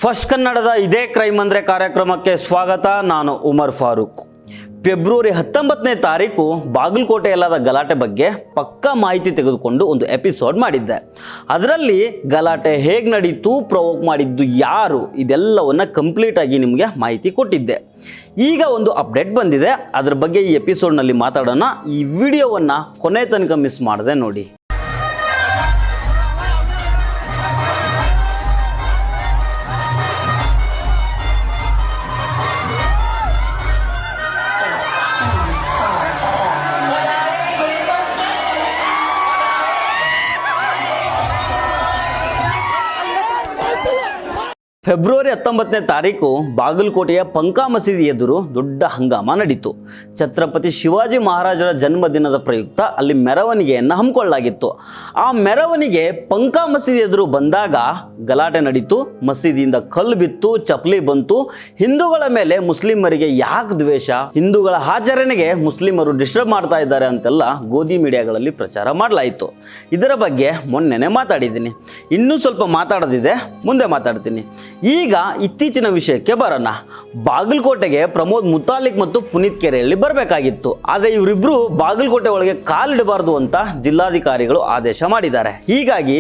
First ಕನ್ನಡದ ಇದೇ crime ಅಂದರೆ ಕಾರ್ಯಕ್ರಮಕ್ಕೆ ಸ್ವಾಗತ. ನಾನು ಉಮರ್ ಫಾರೂಕ್. ಫೆಬ್ರವರಿ 19ನೇ ತಾರೀಕು ಬಾಗಲಕೋಟೆಯಲ್ಲಾದ ಗಲಾಟೆ ಬಗ್ಗೆ ಪಕ್ಕಾ ಮಾಹಿತಿ ತೆಗೆದುಕೊಂಡು ಒಂದು ಎಪಿಸೋಡ್ ಮಾಡಿದ್ದೆ. ಅದರಲ್ಲಿ ಗಲಾಟೆ ಹೇಗೆ ನಡೀತು, ಪ್ರವೋಕ್ ಮಾಡಿದ್ದು ಯಾರು, ಇದೆಲ್ಲವನ್ನು ಕಂಪ್ಲೀಟಾಗಿ ನಿಮಗೆ ಮಾಹಿತಿ ಕೊಟ್ಟಿದ್ದೆ. ಈಗ ಒಂದು ಅಪ್ಡೇಟ್ ಬಂದಿದೆ, ಅದರ ಬಗ್ಗೆ ಈ ಎಪಿಸೋಡ್ನಲ್ಲಿ ಮಾತಾಡೋಣ. ಈ ವಿಡಿಯೋವನ್ನು ಕೊನೆ ತನಕ ಮಿಸ್ ಮಾಡದೆ ನೋಡಿ. ಫೆಬ್ರವರಿ 19ನೇ ತಾರೀಕು ಬಾಗಲಕೋಟೆಯ ಪಂಕಾ ಮಸೀದಿ ಎದುರು ದೊಡ್ಡ ಹಂಗಾಮ ನಡೀತು. ಛತ್ರಪತಿ ಶಿವಾಜಿ ಮಹಾರಾಜರ ಜನ್ಮದಿನದ ಪ್ರಯುಕ್ತ ಅಲ್ಲಿ ಮೆರವಣಿಗೆಯನ್ನು ಹಮ್ಮಿಕೊಳ್ಳಲಾಗಿತ್ತು. ಆ ಮೆರವಣಿಗೆ ಪಂಕಾ ಮಸೀದಿ ಎದುರು ಬಂದಾಗ ಗಲಾಟೆ ನಡೀತು. ಮಸೀದಿಯಿಂದ ಕಲ್ಲು ಬಿತ್ತು, ಚಪ್ಪಲಿ ಬಂತು. ಹಿಂದೂಗಳ ಮೇಲೆ ಮುಸ್ಲಿಮರಿಗೆ ಯಾಕೆ ದ್ವೇಷ, ಹಿಂದೂಗಳ ಆಚರಣೆಗೆ ಮುಸ್ಲಿಮರು ಡಿಸ್ಟರ್ಬ್ ಮಾಡ್ತಾ ಇದ್ದಾರೆ ಅಂತೆಲ್ಲ ಗೋಧಿ ಮೀಡಿಯಾಗಳಲ್ಲಿ ಪ್ರಚಾರ ಮಾಡಲಾಯಿತು. ಇದರ ಬಗ್ಗೆ ಮೊನ್ನೆನೇ ಮಾತಾಡಿದ್ದೀನಿ, ಇನ್ನೂ ಸ್ವಲ್ಪ ಮಾತಾಡೋದಿದೆ, ಮುಂದೆ ಮಾತಾಡ್ತೀನಿ. ಈಗ ಇತ್ತೀಚಿನ ವಿಷಯಕ್ಕೆ ಬರೋಣ. ಬಾಗಲಕೋಟೆಗೆ ಪ್ರಮೋದ್ ಮುತಾಲಿಕ್ ಮತ್ತು ಪುನೀತ್ ಕೆರೆಯಲ್ಲಿ ಬರಬೇಕಾಗಿತ್ತು. ಆದರೆ ಇವರಿಬ್ರು ಬಾಗಲಕೋಟೆ ಒಳಗೆ ಕಾಲಿಡಬಾರ್ದು ಅಂತ ಜಿಲ್ಲಾಧಿಕಾರಿಗಳು ಆದೇಶ ಮಾಡಿದ್ದಾರೆ. ಹೀಗಾಗಿ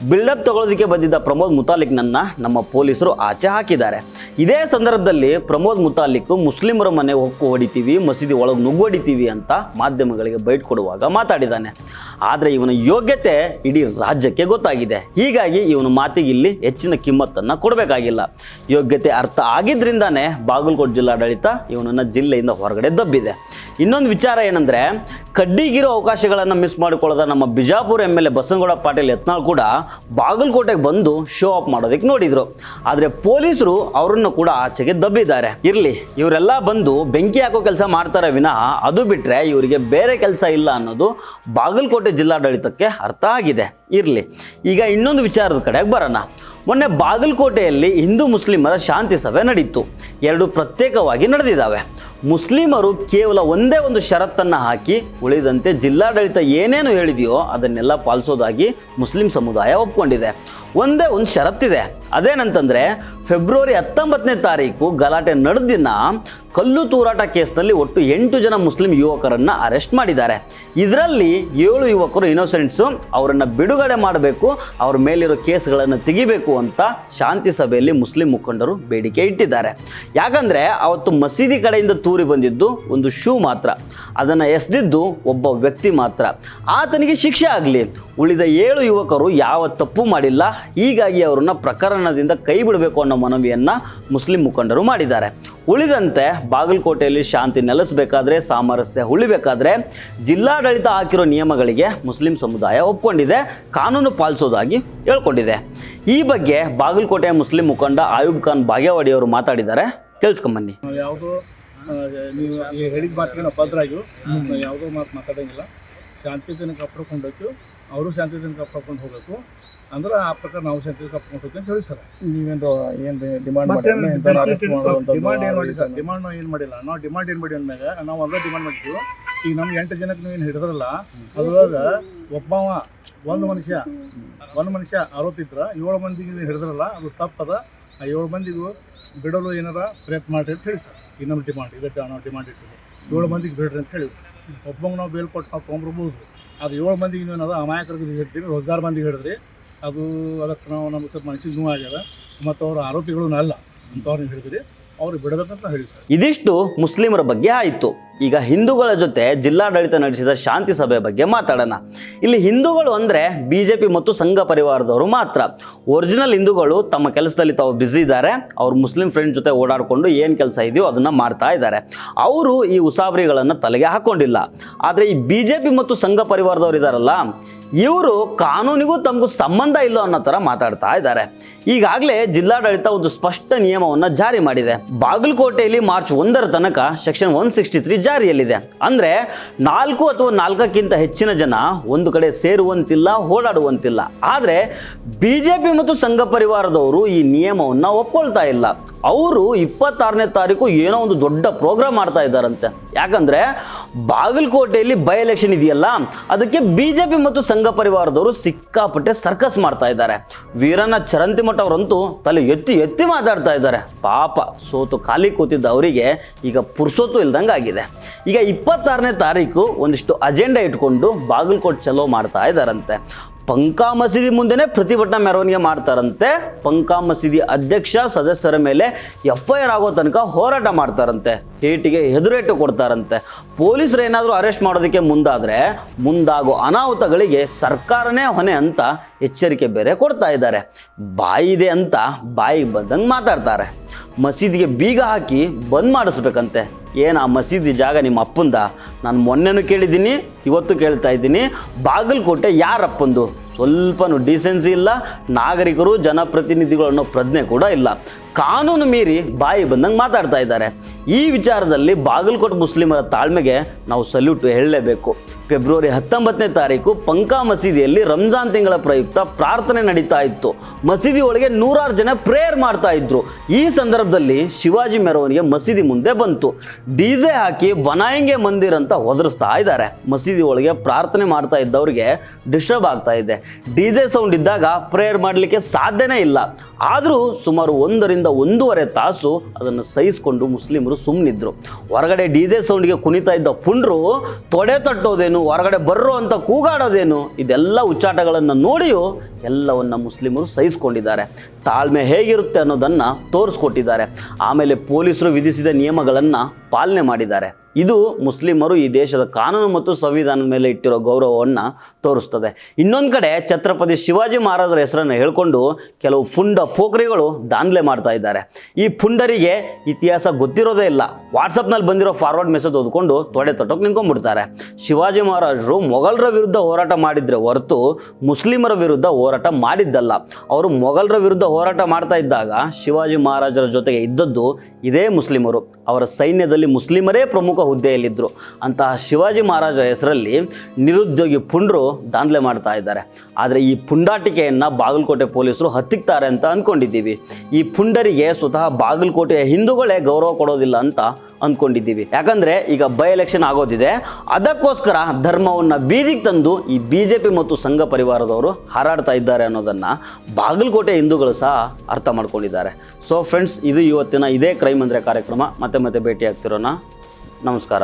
ಬಿಲ್ಡಪ್ ತಗೊಳ್ಳೋದಕ್ಕೆ ಬಂದಿದ್ದ ಪ್ರಮೋದ್ ಮುತಾಲಿಕ್ನನ್ನ ನಮ್ಮ ಪೊಲೀಸರು ಆಚೆ ಹಾಕಿದ್ದಾರೆ. ಇದೇ ಸಂದರ್ಭದಲ್ಲಿ ಪ್ರಮೋದ್ ಮುತಾಲಿಕ್ ಮುಸ್ಲಿಮರ ಮನೆ ಹೊಕ್ಕು ಹೊಡಿತೀವಿ, ಮಸೀದಿ ಒಳಗೆ ನುಗ್ಗು ಹೊಡಿತೀವಿ ಅಂತ ಮಾಧ್ಯಮಗಳಿಗೆ ಬೈಟ್ ಕೊಡುವಾಗ ಮಾತಾಡಿದ್ದಾನೆ. ಆದರೆ ಇವನ ಯೋಗ್ಯತೆ ಇಡೀ ರಾಜ್ಯಕ್ಕೆ ಗೊತ್ತಾಗಿದೆ. ಹೀಗಾಗಿ ಇವನ ಮಾತಿಗೆ ಇಲ್ಲಿ ಹೆಚ್ಚಿನ ಕಿಮ್ಮತ್ತನ್ನು ಕೊಡಬೇಕಾಗಿಲ್ಲ. ಯೋಗ್ಯತೆ ಅರ್ಥ ಆಗಿದ್ರಿಂದಾನೇ ಬಾಗಲಕೋಟೆ ಜಿಲ್ಲಾಡಳಿತ ಇವನನ್ನು ಜಿಲ್ಲೆಯಿಂದ ಹೊರಗಡೆ ದಬ್ಬಿದೆ. ಇನ್ನೊಂದು ವಿಚಾರ ಏನಂದರೆ, ಕಡ್ಡಿಗಿರೋ ಅವಕಾಶಗಳನ್ನು ಮಿಸ್ ಮಾಡಿಕೊಳ್ಳದ ನಮ್ಮ ಬಿಜಾಪುರ MLA ಬಸನಗೌಡ ಪಾಟೀಲ್ ಯತ್ನಾಳ್ ಕೂಡ ಬಾಗಲಕೋಟೆಗೆ ಬಂದು ಶೋ ಆಫ್ ಮಾಡೋದಕ್ಕೆ ನೋಡಿದ್ರು. ಆದರೆ ಪೊಲೀಸರು ಅವರನ್ನು ಕೂಡ ಆಚೆಗೆ ದಬ್ಬಿದ್ದಾರೆ. ಇರಲಿ, ಇವರೆಲ್ಲ ಬಂದು ಬೆಂಕಿ ಹಾಕೋ ಕೆಲಸ ಮಾಡ್ತಾರೆ ವಿನಃ ಅದು ಬಿಟ್ಟರೆ ಇವರಿಗೆ ಬೇರೆ ಕೆಲಸ ಇಲ್ಲ ಅನ್ನೋದು ಬಾಗಲಕೋಟೆ ಜಿಲ್ಲಾಡಳಿತಕ್ಕೆ ಅರ್ಥ ಆಗಿದೆ. ಇರಲಿ, ಈಗ ಇನ್ನೊಂದು ವಿಚಾರದ ಕಡೆಗೆ ಬರೋಣ. ಮೊನ್ನೆ ಬಾಗಲಕೋಟೆಯಲ್ಲಿ ಹಿಂದೂ ಮುಸ್ಲಿಮರ ಶಾಂತಿ ಸಭೆ ನಡೀತು. ಎರಡು ಪ್ರತ್ಯೇಕವಾಗಿ ನಡೆದಿದ್ದಾವೆ. ಮುಸ್ಲಿಮರು ಕೇವಲ ಒಂದೇ ಒಂದು ಷರತ್ತನ್ನು ಹಾಕಿ ಉಳಿದಂತೆ ಜಿಲ್ಲಾಡಳಿತ ಏನೇನು ಹೇಳಿದೆಯೋ ಅದನ್ನೆಲ್ಲ ಪಾಲಿಸೋದಾಗಿ ಮುಸ್ಲಿಂ ಸಮುದಾಯ ಒಪ್ಕೊಂಡಿದೆ. ಒಂದೇ ಒಂದು ಷರತ್ತಿದೆ, ಅದೇನಂತಂದರೆ ಫೆಬ್ರವರಿ 19ನೇ ತಾರೀಕು ಗಲಾಟೆ ನಡೆದ ದಿನ ಕಲ್ಲು ತೂರಾಟ ಕೇಸ್ನಲ್ಲಿ ಒಟ್ಟು 8 ಜನ ಮುಸ್ಲಿಂ ಯುವಕರನ್ನು ಅರೆಸ್ಟ್ ಮಾಡಿದ್ದಾರೆ. ಇದರಲ್ಲಿ 7 ಯುವಕರು ಇನ್ನೋಸೆಂಟ್ಸು, ಅವರನ್ನು ಬಿಡುಗಡೆ ಮಾಡಬೇಕು, ಅವ್ರ ಮೇಲಿರೋ ಕೇಸ್ಗಳನ್ನು ತೆಗಿಬೇಕು ಅಂತ ಶಾಂತಿ ಸಭೆಯಲ್ಲಿ ಮುಸ್ಲಿಂ ಮುಖಂಡರು ಬೇಡಿಕೆ ಇಟ್ಟಿದ್ದಾರೆ. ಯಾಕಂದರೆ ಅವತ್ತು ಮಸೀದಿ ಕಡೆಯಿಂದ ತೂರಿ ಬಂದಿದ್ದು ಒಂದು ಶೂ ಮಾತ್ರ, ಅದನ್ನು ಎಸೆದಿದ್ದು ಒಬ್ಬ ವ್ಯಕ್ತಿ ಮಾತ್ರ. ಆತನಿಗೆ ಶಿಕ್ಷೆ ಆಗಲಿ, ಉಳಿದ 7 ಯುವಕರು ಯಾವ ತಪ್ಪು ಮಾಡಿಲ್ಲ. ಹೀಗಾಗಿ ಅವರನ್ನು ಪ್ರಕರಣದಿಂದ ಕೈ ಬಿಡಬೇಕು ಅನ್ನೋ ಮನವಿಯನ್ನು ಮುಸ್ಲಿಂ ಮುಖಂಡರು ಮಾಡಿದ್ದಾರೆ. ಉಳಿದಂತೆ ಬಾಗಲಕೋಟೆಯಲ್ಲಿ ಶಾಂತಿ ನೆಲೆಸಬೇಕಾದ್ರೆ, ಸಾಮರಸ್ಯ ಉಳಿಬೇಕಾದ್ರೆ ಜಿಲ್ಲಾಡಳಿತ ಹಾಕಿರೋ ನಿಯಮಗಳಿಗೆ ಮುಸ್ಲಿಂ ಸಮುದಾಯ ಒಪ್ಕೊಂಡಿದೆ, ಕಾನೂನು ಪಾಲಿಸೋದಾಗಿ ಹೇಳ್ಕೊಂಡಿದೆ. ಈ ಬಗ್ಗೆ ಬಾಗಲಕೋಟೆಯ ಮುಸ್ಲಿಂ ಮುಖಂಡ ಆಯೂಬ್ ಖಾನ್ ಬಾಗೇವಾಡಿ ಅವರು ಮಾತಾಡಿದ್ದಾರೆ, ಕೇಳಿಸ್ಕೊಂಬನ್ನಿ. ಯಾವುದೋ ನೀವು ಹೇಳಿದ ಮಾತಿಗೆ ನಾವು ಬದ್ರಾಗಿ ಯಾವುದೋ ಮಾತು ಮಾತಾಡೋಂಗಿಲ್ಲ. ಶಾಂತಿಯನ್ನು ಕಾಪಾಡ್ಕೊಂಡೋಗ್ತು, ಅವರು ಶಾಂತಿಯನ್ನು ಕಾಪಾಡ್ಕೊಂಡು ಹೋಗಬೇಕು. ಅಂದ್ರೆ ಆ ಪ್ರಕಾರ ನಾವು ಶಾಂತಿ ಕಾಪಾಡ್ಕೊಂಡು ಹೋಗ್ತೀವಿ ಅಂತ ಹೇಳಿ ಸರ್. ನೀವೇನು ಏನು ಡಿಮಾಂಡ್ ಡಿಮಾಂಡ್ ಏನು ಮಾಡಿ ಸರ್? ಡಿಮಾಂಡ್ ನಾವು ಏನು ಮಾಡಿಲ್ಲ. ನಾವು ಡಿಮಾಂಡ್ ಏನು ಮಾಡಿ ಅಂದಾಗ ನಾವು ಅದೇ ಡಿಮಾಂಡ್ ಮಾಡಿದ್ವಿ. ಈಗ ನಮ್ಗೆ 8 ಜನಕ್ಕೆ ನೀವು ಏನು ಹಿಡಿದ್ರಲ್ಲ, ಅದ್ರೊಳಗೆ ಒಂದು ಮನುಷ್ಯ ಆರೋಪಿ ಇದ್ರೆ 7 ಮಂದಿಗೆ ನೀವು ಹಿಡಿದ್ರಲ್ಲ, ಅದು ತಪ್ಪದ. ಆ 7 ಮಂದಿಗೂ ಬಿಡಲು ಏನಾರ ಪ್ರಯತ್ನ ಮಾಡಿರಿ ಅಂತ ಹೇಳಿ ಸರ್. ಈಗ ನಮ್ಮ ಡಿಮಾಂಡ್ ಇದಕ್ಕೆ ನಾವು ಡಿಮಾಂಡ್ ಇಟ್ಟಿದ್ವಿ, 7 ಮಂದಿಗೆ ಬಿಡ್ರಿ ಅಂತ ಹೇಳಿ. ಒಬ್ಬಂಗೆ ನಾವು ಬೇಲ್ ಕೊಟ್ಟು ನಾವು ತೊಗೊಂಡ್ಬರ್ಬೋದು. ಅದು 7 ಮಂದಿಗೆ ಏನದ ಅಮಾಯಕರಿಗೆ ಹಿಡ್ತೀವಿ, 1000 ಮಂದಿಗೆ ಹಿಡಿದ್ರಿ. ಅದಕ್ಕೆ ನಾವು ನಮ್ಗೆ ಸ್ವಲ್ಪ ಮನಸ್ಸಿಗೆ ನೋವು ಆಗ್ಯದ. ಮತ್ತು ಅವರು ಆರೋಪಿಗಳೂ ಅಲ್ಲ ಅಂಥವ್ರನ್ನ ಹಿಡಿದ್ರಿ, ಅವ್ರಿಗೆ ಬಿಡಬೇಕಂತ ಹೇಳಿ ಸರ್. ಇದಿಷ್ಟು ಮುಸ್ಲಿಮರ ಬಗ್ಗೆ ಆಯಿತು. ಈಗ ಹಿಂದೂಗಳ ಜೊತೆ ಜಿಲ್ಲಾಡಳಿತ ನಡೆಸಿದ ಶಾಂತಿ ಸಭೆ ಬಗ್ಗೆ ಮಾತಾಡೋಣ. ಇಲ್ಲಿ ಹಿಂದೂಗಳು ಅಂದರೆ BJP ಮತ್ತು ಸಂಘ ಪರಿವಾರದವರು ಮಾತ್ರ. ಒರಿಜಿನಲ್ ಹಿಂದೂಗಳು ತಮ್ಮ ಕೆಲಸದಲ್ಲಿ ತಾವು ಬ್ಯುಸಿ ಇದ್ದಾರೆ. ಅವರು ಮುಸ್ಲಿಂ ಫ್ರೆಂಡ್ಸ್ ಜೊತೆ ಓಡಾಡಿಕೊಂಡು ಏನು ಕೆಲಸ ಇದೆಯೋ ಅದನ್ನು ಮಾಡ್ತಾ ಇದ್ದಾರೆ. ಅವರು ಈ ಉಸಾಬರಿಗಳನ್ನು ತಲೆಗೆ ಹಾಕ್ಕೊಂಡಿಲ್ಲ. ಆದರೆ ಈ BJP ಮತ್ತು ಸಂಘ ಪರಿವಾರದವರು ಇದ್ದಾರಲ್ಲ, ಇವರು ಕಾನೂನಿಗೂ ತಮಗೂ ಸಂಬಂಧ ಇಲ್ಲ ಅನ್ನೋ ಥರ ಮಾತಾಡ್ತಾ ಇದ್ದಾರೆ. ಈಗಾಗಲೇ ಜಿಲ್ಲಾಡಳಿತ ಒಂದು ಸ್ಪಷ್ಟ ನಿಯಮವನ್ನು ಜಾರಿ ಮಾಡಿದೆ. ಬಾಗಲಕೋಟೆಯಲ್ಲಿ ಮಾರ್ಚ್ 1ರ ತನಕ ಸೆಕ್ಷನ್ 163 ಜಾರಿಯಲ್ಲಿದೆ. ಅಂದರೆ 4 ಅಥವಾ 4ಕ್ಕಿಂತ ಹೆಚ್ಚಿನ ಜನ ಒಂದು ಕಡೆ ಸೇರುವಂತಿಲ್ಲ, ಓಡಾಡುವಂತಿಲ್ಲ. ಆದರೆ BJP ಮತ್ತು ಸಂಘ ಪರಿವಾರದವರು ಈ ನಿಯಮವನ್ನು ಒಪ್ಕೊಳ್ತಾ ಇಲ್ಲ. ಅವರು 26ನೇ ತಾರೀಕು ಏನೋ ಒಂದು ದೊಡ್ಡ ಪ್ರೋಗ್ರಾಮ್ ಮಾಡ್ತಾ ಇದ್ದಾರಂತೆ. ಯಾಕಂದರೆ ಬಾಗಲಕೋಟೆಯಲ್ಲಿ ಬೈ ಎಲೆಕ್ಷನ್ ಇದೆಯಲ್ಲ, ಅದಕ್ಕೆ BJP ಮತ್ತು ಸಂಘ ಪರಿವಾರದವರು ಸಿಕ್ಕಾಪಟ್ಟೆ ಸರ್ಕಸ್ ಮಾಡ್ತಾ ಇದ್ದಾರೆ. ವೀರಣ್ಣ ಚರಂತಿಮಠ ಅವರಂತೂ ತಲೆ ಎತ್ತಿ ಎತ್ತಿ ಮಾತಾಡ್ತಾ ಇದ್ದಾರೆ. ಪಾಪ ಸೋತು ಖಾಲಿ ಕೂತಿದ್ದ ಅವರಿಗೆ ಈಗ ಪುರ್ಸೊತ್ತು ಇಲ್ದಂಗೆ ಆಗಿದೆ. ಈಗ 26ನೇ ತಾರೀಕು ಒಂದಿಷ್ಟು ಅಜೆಂಡಾ ಇಟ್ಕೊಂಡು ಬಾಗಲಕೋಟೆ ಚಲೋ ಮಾಡ್ತಾ ಇದ್ದಾರಂತೆ. ಪಂಕಾ ಮಸೀದಿ ಮುಂದೆನೇ ಪ್ರತಿಭಟನಾ ಮೆರವಣಿಗೆ ಮಾಡ್ತಾರಂತೆ. ಪಂಕಾ ಮಸೀದಿ ಅಧ್ಯಕ್ಷ ಸದಸ್ಯರ ಮೇಲೆ FIR ಆಗೋ ತನಕ ಹೋರಾಟ ಮಾಡ್ತಾರಂತೆ. ಏಟಿಗೆ ಎದುರೇಟು ಕೊಡ್ತಾರಂತೆ. ಪೊಲೀಸರು ಏನಾದರೂ ಅರೆಸ್ಟ್ ಮಾಡೋದಕ್ಕೆ ಮುಂದಾದರೆ ಮುಂದಾಗೋ ಅನಾಹುತಗಳಿಗೆ ಸರ್ಕಾರನೇ ಹೊಣೆ ಅಂತ ಎಚ್ಚರಿಕೆ ಬೇರೆ ಕೊಡ್ತಾ ಇದ್ದಾರೆ. ಬಾಯಿದೆ ಅಂತ ಬಾಯಿಗೆ ಬಂದಂಗೆ ಮಾತಾಡ್ತಾರೆ. ಮಸೀದಿಗೆ ಬೀಗ ಹಾಕಿ ಬಂದ್ ಮಾಡಿಸ್ಬೇಕಂತೆ. ಏನು ಆ ಮಸೀದಿ ಜಾಗ ನಿಮ್ಮ ಅಪ್ಪಂದ? ನಾನು ಮೊನ್ನೆನೂ ಕೇಳಿದ್ದೀನಿ, ಇವತ್ತು ಕೇಳ್ತಾ ಇದ್ದೀನಿ. ಬಾಗಲಕೋಟೆ ಯಾರಪ್ಪಂದು? ಸ್ವಲ್ಪನೂ ಡಿಸೆನ್ಸಿ ಇಲ್ಲ, ನಾಗರಿಕರು ಜನಪ್ರತಿನಿಧಿಗಳು ಅನ್ನೋ ಪ್ರಜ್ಞೆ ಕೂಡ ಇಲ್ಲ. ಕಾನೂನು ಮೀರಿ ಬಾಯಿ ಬಂದಂಗೆ ಮಾತಾಡ್ತಾ ಇದ್ದಾರೆ. ಈ ವಿಚಾರದಲ್ಲಿ ಬಾಗಲಕೋಟೆ ಮುಸ್ಲಿಮರ ತಾಳ್ಮೆಗೆ ನಾವು ಸಲ್ಯೂಟ್ ಹೇಳಲೇಬೇಕು. ಫೆಬ್ರವರಿ 19ನೇ ತಾರೀಕು ಪಂಕಾ ಮಸೀದಿಯಲ್ಲಿ ರಂಜಾನ್ ತಿಂಗಳ ಪ್ರಯುಕ್ತ ಪ್ರಾರ್ಥನೆ ನಡೀತಾ ಇತ್ತು. ಮಸೀದಿ ಒಳಗೆ 100 ಜನ ಪ್ರೇಯರ್ ಮಾಡ್ತಾ ಇದ್ರು. ಈ ಸಂದರ್ಭದಲ್ಲಿ ಶಿವಾಜಿ ಮೆರವಣಿಗೆ ಮಸೀದಿ ಮುಂದೆ ಬಂತು. DJ ಹಾಕಿ ಬನಾಯಿಂಗೆ ಮಂದಿರ್ ಅಂತ ಒದರಿಸ್ತಾ ಇದ್ದಾರೆ. ಮಸೀದಿ ಒಳಗೆ ಪ್ರಾರ್ಥನೆ ಮಾಡ್ತಾ ಇದ್ದವ್ರಿಗೆ ಡಿಸ್ಟರ್ಬ್ ಆಗ್ತಾ ಇದೆ. DJ ಸೌಂಡ್ ಇದ್ದಾಗ ಪ್ರೇಯರ್ ಮಾಡಲಿಕ್ಕೆ ಸಾಧ್ಯನೇ ಇಲ್ಲ. ಆದರೂ ಸುಮಾರು 1 ರಿಂದ 1.5 ತಾಸು ಅದನ್ನು ಸಹಿಸಿಕೊಂಡು ಮುಸ್ಲಿಮರು ಸುಮ್ಮನಿದ್ರು. ಹೊರಗಡೆ DJ ಸೌಂಡ್ಗೆ ಕುಣಿತಾ ಇದ್ದ ಪುಂಡ್ರು ತೊಡೆ ತಟ್ಟೋದೇನು, ಹೊರಗಡೆ ಬರ್ರೋ ಅಂತ ಕೂಗಾಡೋದೇನು, ಇದೆಲ್ಲ ಉಚ್ಚಾಟಗಳನ್ನು ನೋಡಿಯೂ ಎಲ್ಲವನ್ನ ಮುಸ್ಲಿಮರು ಸಹಿಸಿಕೊಂಡಿದ್ದಾರೆ. ತಾಳ್ಮೆ ಹೇಗಿರುತ್ತೆ ಅನ್ನೋದನ್ನು ತೋರಿಸ್ಕೊಟ್ಟಿದ್ದಾರೆ. ಆಮೇಲೆ ಪೊಲೀಸರು ವಿಧಿಸಿದ ನಿಯಮಗಳನ್ನು ಪಾಲನೆ ಮಾಡಿದ್ದಾರೆ. ಇದು ಮುಸ್ಲಿಮರು ಈ ದೇಶದ ಕಾನೂನು ಮತ್ತು ಸಂವಿಧಾನದ ಮೇಲೆ ಇಟ್ಟಿರೋ ಗೌರವವನ್ನು ತೋರಿಸ್ತದೆ. ಇನ್ನೊಂದು ಕಡೆ ಛತ್ರಪತಿ ಶಿವಾಜಿ ಮಹಾರಾಜರ ಹೆಸರನ್ನು ಹೇಳ್ಕೊಂಡು ಕೆಲವು ಪುಂಡ ಪೋಖ್ರಿಗಳು ದಾಂಧಲೆ ಮಾಡ್ತಾ ಇದ್ದಾರೆ. ಈ ಪುಂಡರಿಗೆ ಇತಿಹಾಸ ಗೊತ್ತಿರೋದೇ ಇಲ್ಲ. ವಾಟ್ಸಪ್ನಲ್ಲಿ ಬಂದಿರೋ ಫಾರ್ವರ್ಡ್ ಮೆಸೇಜ್ ಓದ್ಕೊಂಡು ತೊಡೆ ತಟ್ಟೋಕೆ ನಿಂತ್ಕೊಂಡ್ಬಿಡ್ತಾರೆ. ಶಿವಾಜಿ ಮಹಾರಾಜರು ಮೊಘಲರ ವಿರುದ್ಧ ಹೋರಾಟ ಮಾಡಿದ್ರೆ ಹೊರತು ಮುಸ್ಲಿಮರ ವಿರುದ್ಧ ಹೋರಾಟ ಮಾಡಿದ್ದಲ್ಲ. ಅವರು ಮೊಘಲರ ವಿರುದ್ಧ ಹೋರಾಟ ಮಾಡ್ತಾ ಇದ್ದಾಗ ಶಿವಾಜಿ ಮಹಾರಾಜರ ಜೊತೆಗೆ ಇದ್ದದ್ದು ಇದೇ ಮುಸ್ಲಿಮರು. ಅವರ ಸೈನ್ಯದಲ್ಲಿ ಮುಸ್ಲಿಮರೇ ಪ್ರಮುಖ ಹುದ್ದೆಯಲ್ಲಿದ್ದರು. ಅಂತಹ ಶಿವಾಜಿ ಮಹಾರಾಜರ ಹೆಸರಲ್ಲಿ ನಿರುದ್ಯೋಗಿ ಪುಂಡ್ರು ದಾಂಧಲೆ ಮಾಡ್ತಾ ಇದ್ದಾರೆ. ಆದರೆ ಈ ಪುಂಡಾಟಿಕೆಯನ್ನು ಬಾಗಲಕೋಟೆ ಪೊಲೀಸರು ಹತ್ತಿಕ್ತಾರೆ ಅಂತ ಅಂದ್ಕೊಂಡಿದ್ದೀವಿ. ಈ ಪುಂಡರಿಗೆ ಸ್ವತಃ ಬಾಗಲಕೋಟೆಯ ಹಿಂದೂಗಳೇ ಗೌರವ ಕೊಡೋದಿಲ್ಲ ಅಂತ ಅಂದ್ಕೊಂಡಿದ್ದೀವಿ. ಯಾಕಂದರೆ ಈಗ ಬೈ ಎಲೆಕ್ಷನ್ ಆಗೋದಿದೆ. ಅದಕ್ಕೋಸ್ಕರ ಧರ್ಮವನ್ನು ಬೀದಿಗೆ ತಂದು ಈ BJP ಮತ್ತು ಸಂಘ ಪರಿವಾರದವರು ಹಾರಾಡ್ತಾ ಇದ್ದಾರೆ ಅನ್ನೋದನ್ನು ಬಾಗಲಕೋಟೆ ಹಿಂದೂಗಳು ಸಹ ಅರ್ಥ ಮಾಡ್ಕೊಂಡಿದ್ದಾರೆ. ಸೊ ಫ್ರೆಂಡ್ಸ್, ಇದು ಇವತ್ತಿನ ಇದೇ ಕ್ರೈಮ್ ಅಂದರೆ ಕಾರ್ಯಕ್ರಮ. ಮತ್ತೆ ಭೇಟಿ ಆಗ್ತಿರೋಣ. ನಮಸ್ಕಾರ.